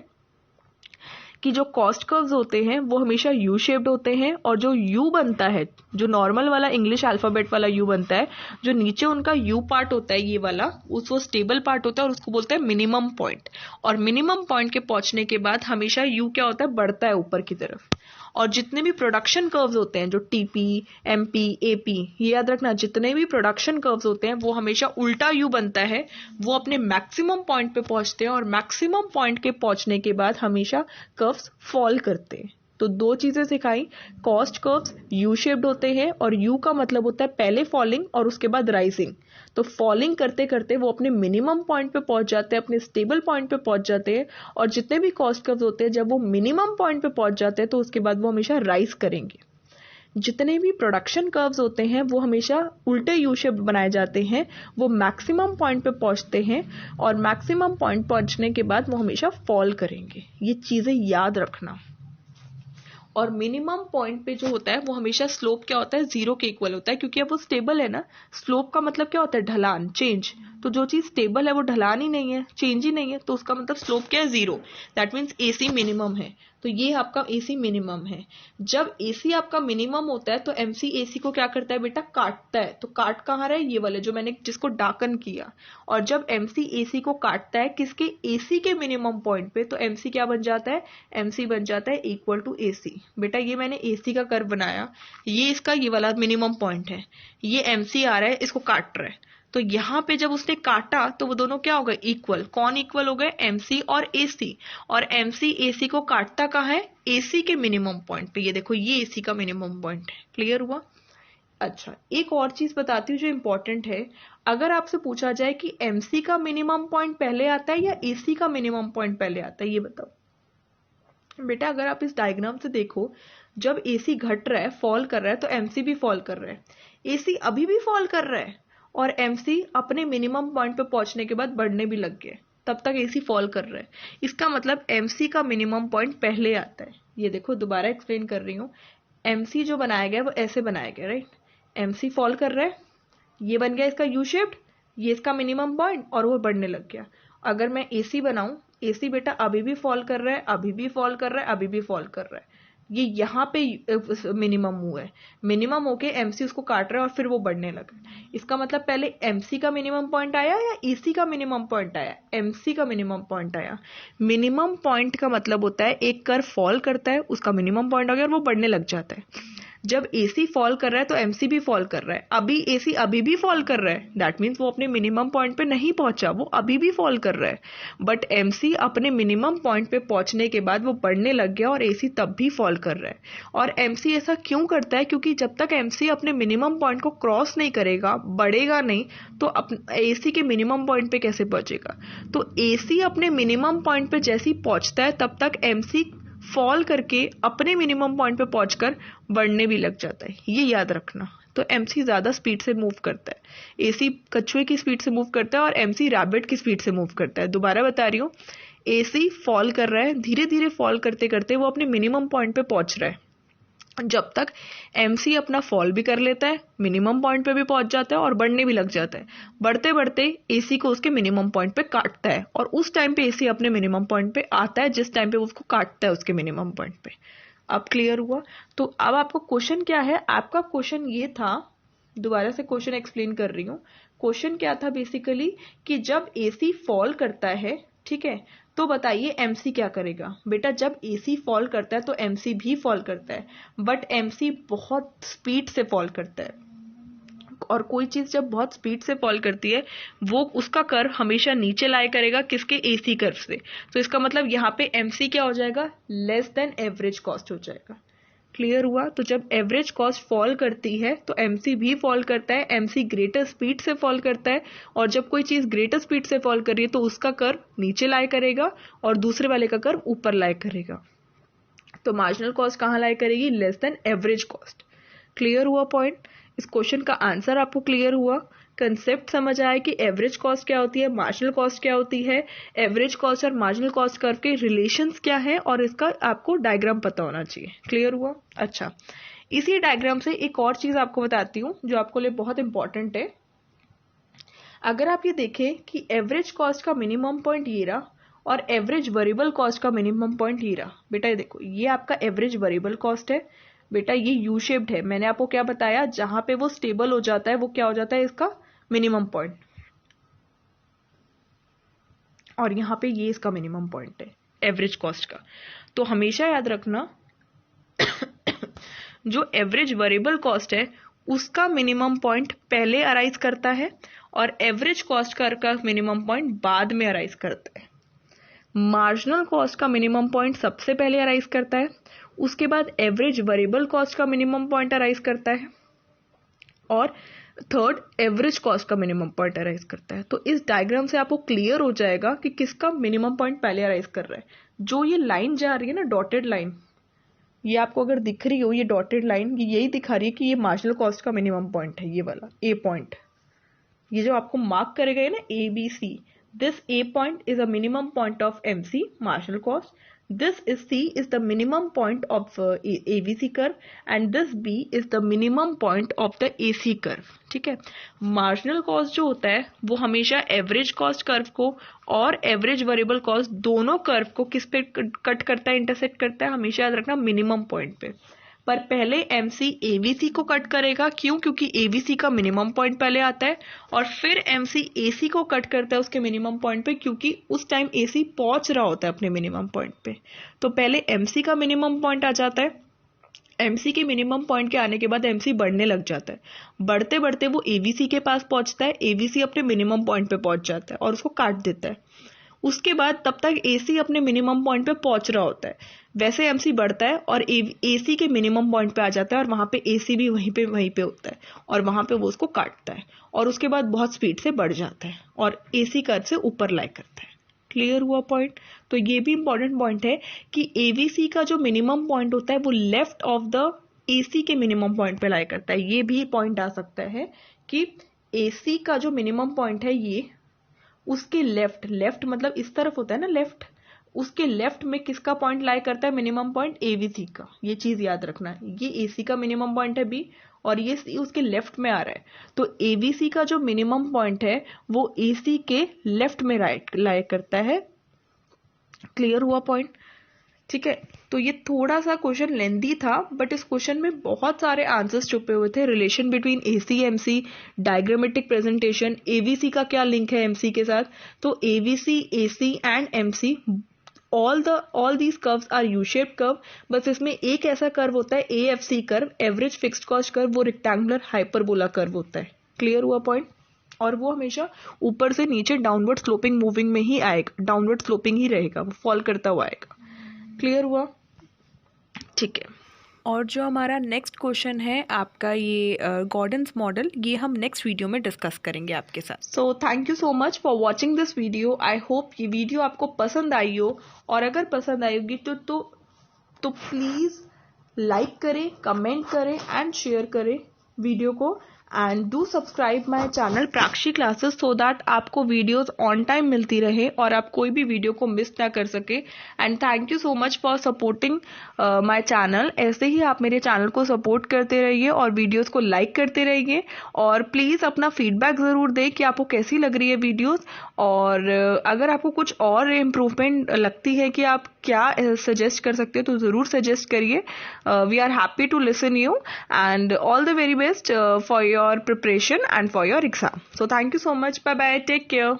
कि जो कॉस्ट कर्व्स होते हैं वो हमेशा यू शेप्ड होते हैं, और जो यू बनता है, जो नॉर्मल वाला इंग्लिश अल्फाबेट वाला यू बनता है, जो नीचे उनका यू पार्ट होता है ये वाला, वो स्टेबल पार्ट होता है और उसको बोलते हैं मिनिमम पॉइंट। और मिनिमम पॉइंट के पहुंचने के बाद हमेशा यू क्या होता है, बढ़ता है ऊपर की तरफ। और जितने भी प्रोडक्शन कर्व्स होते हैं, जो टीपी, एमपी, एपी, ये याद रखना, जितने भी प्रोडक्शन कर्व्स होते हैं वो हमेशा उल्टा यू बनता है, वो अपने मैक्सिमम पॉइंट पे पहुंचते हैं, और मैक्सिमम पॉइंट के पहुंचने के बाद हमेशा कर्व्स फॉल करते हैं। तो दो चीजें सिखाई, कॉस्ट कर्व्स यू शेप्ड होते हैं, और यू का मतलब होता है पहले फॉलिंग और उसके बाद राइजिंग। तो फॉलिंग करते करते वो अपने मिनिमम पॉइंट पे पहुंच जाते हैं, अपने स्टेबल पॉइंट पे पहुंच जाते हैं। और जितने भी कॉस्ट कर्व्स होते हैं, जब वो मिनिमम पॉइंट पे पहुंच जाते हैं तो उसके बाद वो हमेशा राइज करेंगे। जितने भी प्रोडक्शन कर्व्स होते हैं वो हमेशा उल्टे यू शेप बनाए जाते हैं, वो मैक्सिमम पॉइंट पे पहुंचते हैं, और मैक्सिमम पॉइंट पहुंचने के बाद वो हमेशा फॉल करेंगे। ये चीजें याद रखना। और मिनिमम पॉइंट पे जो होता है वो हमेशा स्लोप क्या होता है, जीरो के इक्वल होता है, क्योंकि अब वो स्टेबल है ना। स्लोप का मतलब क्या होता है, ढलान, चेंज। तो जो चीज स्टेबल है वो ढलान ही नहीं है, चेंज ही नहीं है, तो उसका मतलब स्लोप क्या है, zero. That means AC minimum है। तो ये आपका एसी मिनिमम है। जब एसी आपका मिनिमम होता है तो एमसी एसी को क्या करता है बेटा, काटता है। तो काट कहाँ रहा है, ये वाले जो मैंने जिसको डाकन किया। और जब एमसी एसी को काटता है किसके, एसी के मिनिमम पॉइंट पे, तो एमसी क्या बन जाता है, एमसी बन जाता है इक्वल टू एसी। बेटा ये मैंने एसी का कर्व बनाया, ये इसका ये वाला मिनिमम पॉइंट है, ये एमसी आ रहा है, इसको काट रहा है। तो यहाँ पे जब उसने काटा तो वो दोनों क्या हो गए, इक्वल। कौन इक्वल हो गए, एमसी और एसी। और एमसी एसी को काटता कहाँ है, एसी के मिनिमम पॉइंट पे। ये देखो ये एसी का मिनिमम पॉइंट है। क्लियर हुआ। अच्छा, एक और चीज बताती हूँ जो इंपॉर्टेंट है। अगर आपसे पूछा जाए कि एमसी का मिनिमम पॉइंट पहले आता है या एसी का मिनिमम पॉइंट पहले आता है, ये बताओ बेटा। अगर आप इस डायग्राम से देखो, जब एसी घट रहा है, फॉल कर रहा है, तो एमसी भी फॉल कर रहा है। एसी अभी भी फॉल कर रहा है, और एमसी अपने मिनिमम पॉइंट पे पहुंचने के बाद बढ़ने भी लग गए, तब तक एसी फॉल कर रहा है। इसका मतलब एमसी का मिनिमम पॉइंट पहले आता है। ये देखो, दोबारा एक्सप्लेन कर रही हूँ। एमसी जो बनाया गया वो ऐसे बनाया गया, राइट। एमसी फॉल कर रहा है, ये बन गया इसका यू शेप्ड, ये इसका मिनिमम पॉइंट, और वो बढ़ने लग गया। अगर मैं एसी बनाऊं, एसी बेटा अभी भी फॉल कर रहा है, अभी भी फॉल कर रहा है, अभी भी फॉल कर रहा है। ये यहाँ पे मिनिमम हुआ है, मिनिमम होके एमसी उसको काट रहा है और फिर वो बढ़ने लगा। इसका मतलब पहले एमसी का मिनिमम पॉइंट आया या एसी का मिनिमम पॉइंट आया, एमसी का मिनिमम पॉइंट आया। मिनिमम पॉइंट का मतलब होता है एक कर्व फॉल करता है, उसका मिनिमम पॉइंट आ गया और वो बढ़ने लग जाता है। जब एसी फॉल कर रहा है तो एमसी भी फॉल कर रहा है। अभी एसी अभी भी फॉल कर रहा है, दैट मीन्स वो अपने मिनिमम पॉइंट पे नहीं पहुंचा, वो अभी भी फॉल कर रहा है। बट एमसी अपने मिनिमम पॉइंट पे पहुंचने के बाद वो बढ़ने लग गया, और एसी तब भी फॉल कर रहा है। और एमसी ऐसा क्यों करता है, क्योंकि जब तक एमसी अपने मिनिमम पॉइंट को क्रॉस नहीं करेगा, बढ़ेगा नहीं, तो एसी के मिनिमम पॉइंट पे कैसे पहुंचेगा। तो एसी अपने मिनिमम पॉइंट पे जैसे ही पहुंचता है, तब तक एमसी फॉल करके अपने मिनिमम पॉइंट पे पहुंचकर बढ़ने भी लग जाता है, ये याद रखना। तो एमसी ज्यादा स्पीड से मूव करता है, एसी कछुए की स्पीड से मूव करता है, और एमसी रैबिट की स्पीड से मूव करता है। दोबारा बता रही हूँ, एसी फॉल कर रहा है, धीरे धीरे फॉल करते करते वो अपने मिनिमम पॉइंट पे पहुंच रहा है। जब तक एमसी अपना फॉल भी कर लेता है, मिनिमम पॉइंट पे भी पहुंच जाता है और बढ़ने भी लग जाता है। बढ़ते बढ़ते एसी को उसके मिनिमम पॉइंट पे काटता है, और उस टाइम पे एसी अपने मिनिमम पॉइंट पे आता है जिस टाइम पे वो उसको काटता है उसके मिनिमम पॉइंट पे। अब क्लियर हुआ। तो अब आपका क्वेश्चन क्या है, आपका क्वेश्चन ये था दोबारा से क्वेश्चन एक्सप्लेन कर रही हूँ। क्वेश्चन क्या था बेसिकली कि जब एसी फॉल करता है, ठीक है, तो बताइए एमसी क्या करेगा। बेटा जब एसी फॉल करता है तो एमसी भी फॉल करता है, बट एमसी बहुत स्पीड से फॉल करता है, और कोई चीज जब बहुत स्पीड से फॉल करती है वो उसका कर्व हमेशा नीचे लाया करेगा, किसके, एसी कर्व से। तो इसका मतलब यहाँ पे एमसी क्या हो जाएगा, लेस देन एवरेज कॉस्ट हो जाएगा। क्लियर हुआ। तो जब एवरेज कॉस्ट फॉल करती है तो एमसी भी फॉल करता है, एमसी ग्रेटर स्पीड से फॉल करता है, और जब कोई चीज ग्रेटर स्पीड से फॉल कर रही है तो उसका कर्व नीचे लाया करेगा और दूसरे वाले का कर्व ऊपर लाया करेगा। तो मार्जिनल कॉस्ट कहाँ लाया करेगी, less than average cost. Clear हुआ पॉइंट। इस क्वेश्चन का आंसर आपको क्लियर हुआ, कंसेप्ट समझ आया कि एवरेज कॉस्ट क्या होती है, मार्जिनल कॉस्ट क्या होती है, एवरेज कॉस्ट और मार्जिनल कॉस्ट कर्व के रिलेशंस क्या है, और इसका आपको डायग्राम पता होना चाहिए। क्लियर हुआ। अच्छा, इसी डायग्राम से एक और चीज आपको बताती हूँ जो आपको लिए बहुत इंपॉर्टेंट है। अगर आप ये देखें कि एवरेज कॉस्ट का मिनिमम पॉइंट ये रहा और एवरेज वेरिएबल कॉस्ट का मिनिमम पॉइंट ये रहा। बेटा ये देखो, ये आपका एवरेज वेरिएबल कॉस्ट है। बेटा ये यू शेप्ड है, मैंने आपको क्या बताया, जहां पे वो स्टेबल हो जाता है वो क्या हो जाता है, इसका मिनिमम पॉइंट, और यहाँ पे ये इसका मिनिमम पॉइंट है एवरेज कॉस्ट का। तो हमेशा याद रखना जो एवरेज वेरिएबल कॉस्ट है उसका मिनिमम पॉइंट पहले अराइज करता है और एवरेज कॉस्ट का मिनिमम पॉइंट बाद में अराइज करता है। मार्जिनल कॉस्ट का मिनिमम पॉइंट सबसे पहले अराइज करता है, उसके बाद एवरेज वेरिएबल कॉस्ट का मिनिमम पॉइंट अराइज करता है, और थर्ड एवरेज कॉस्ट का मिनिमम पॉइंट अराइज करता है। तो इस डायग्राम से आपको क्लियर हो जाएगा कि किसका मिनिमम पॉइंट पहले अराइज कर रहा है। जो ये लाइन जा रही है ना, डॉटेड लाइन, ये आपको अगर दिख रही हो, ये डॉटेड लाइन यही दिखा रही है कि ये मार्जिनल कॉस्ट का मिनिमम पॉइंट है, ये वाला ए पॉइंट। ये जो आपको मार्क करेगा ना A B C, this A point is a minimum point of MC, marginal cost. This is C is the minimum point of AVC curve, and this B is the minimum point of the AC curve. ठीक है। Marginal cost जो होता है वो हमेशा average cost curve को और average variable cost दोनों कर्व को किस पे कट करता है, इंटरसेक्ट करता है, हमेशा याद रखना मिनिमम पॉइंट पे। पर पहले एमसी एवीसी को कट करेगा, क्यों, क्योंकि एवीसी का मिनिमम पॉइंट पहले आता है, और फिर एमसी एसी को कट करता है उसके मिनिमम पॉइंट पे, क्योंकि उस टाइम एसी पहुंच रहा होता है अपने मिनिमम पॉइंट पे। तो पहले एमसी का मिनिमम पॉइंट आ जाता है, एमसी के मिनिमम पॉइंट के आने के बाद एमसी बढ़ने लग जाता है, बढ़ते बढ़ते वो एवीसी के पास पहुंचता है, एवीसी अपने मिनिमम पॉइंट पे पहुंच जाता है और उसको काट देता है। उसके बाद तब तक एसी अपने मिनिमम पॉइंट पे पहुंच रहा होता है, वैसे एमसी बढ़ता है और एसी के मिनिमम पॉइंट पे आ जाता है, और वहां पे एसी भी वहीं पे होता है, और वहां पे वो उसको काटता है, और उसके बाद बहुत स्पीड से बढ़ जाता है और एसी कर्व से ऊपर लाई करता है। क्लियर हुआ पॉइंट। तो ये भी इंपॉर्टेंट पॉइंट है कि एवीसी का जो मिनिमम पॉइंट होता है वो लेफ्ट ऑफ द एसी के मिनिमम पॉइंट पे लाई करता है। ये भी पॉइंट आ सकता है कि एसी का जो मिनिमम पॉइंट है ये उसके लेफ्ट मतलब इस तरफ होता है ना लेफ्ट, उसके लेफ्ट में किसका पॉइंट लाई करता है, मिनिमम पॉइंट एवीसी का। ये चीज याद रखना है, ये एसी का मिनिमम पॉइंट है बी, और ये सी उसके लेफ्ट में आ रहा है। तो एवीसी का जो मिनिमम पॉइंट है वो एसी के लेफ्ट में लाई करता है। क्लियर हुआ पॉइंट। ठीक है। तो ये थोड़ा सा क्वेश्चन लेंदी था, बट इस क्वेश्चन में बहुत सारे आंसर्स छुपे हुए थे। Relation between AC MC, diagrammatic presentation, AVC का क्या लिंक है एमसी के साथ। तो AVC, AC and MC all these curves are U-shaped curve, बस इसमें एक ऐसा कर्व होता है AFC curve, average fixed cost curve, वो रेक्टेंगुलर हाइपरबोला कर्व होता है। क्लियर हुआ पॉइंट। और वो हमेशा ऊपर से नीचे डाउनवर्ड स्लोपिंग मूविंग में ही आएगा, डाउनवर्ड स्लोपिंग ही रहेगा, वो फॉल करता हुआ आएगा। क्लियर हुआ। ठीक है। और जो हमारा नेक्स्ट क्वेश्चन है आपका ये गॉर्डन्स मॉडल, ये हम नेक्स्ट वीडियो में डिस्कस करेंगे आपके साथ। सो thank you so much for watching this video. I hope ये वीडियो आपको पसंद आई हो, और अगर पसंद आई होगी तो प्लीज़ लाइक करें, कमेंट करें एंड शेयर करें वीडियो को, and do subscribe my channel प्राक्षी classes, so that आपको वीडियोस ऑन टाइम मिलती रहे और आप कोई भी वीडियो को मिस ना कर सके। And thank you so much for supporting my channel. ऐसे ही आप मेरे चैनल को सपोर्ट करते रहिए और वीडियोस को लाइक करते रहिए, और प्लीज़ अपना फीडबैक ज़रूर दें कि आपको कैसी लग रही है वीडियोस, और अगर आपको कुछ और इम्प्रूवमेंट लगती है कि आप क्या सजेस्ट कर सकते हो तो ज़रूर सजेस्ट करिए. We are happy to listen you and all the very best for your preparation and for your exam. So thank you so much. Bye bye. Take care.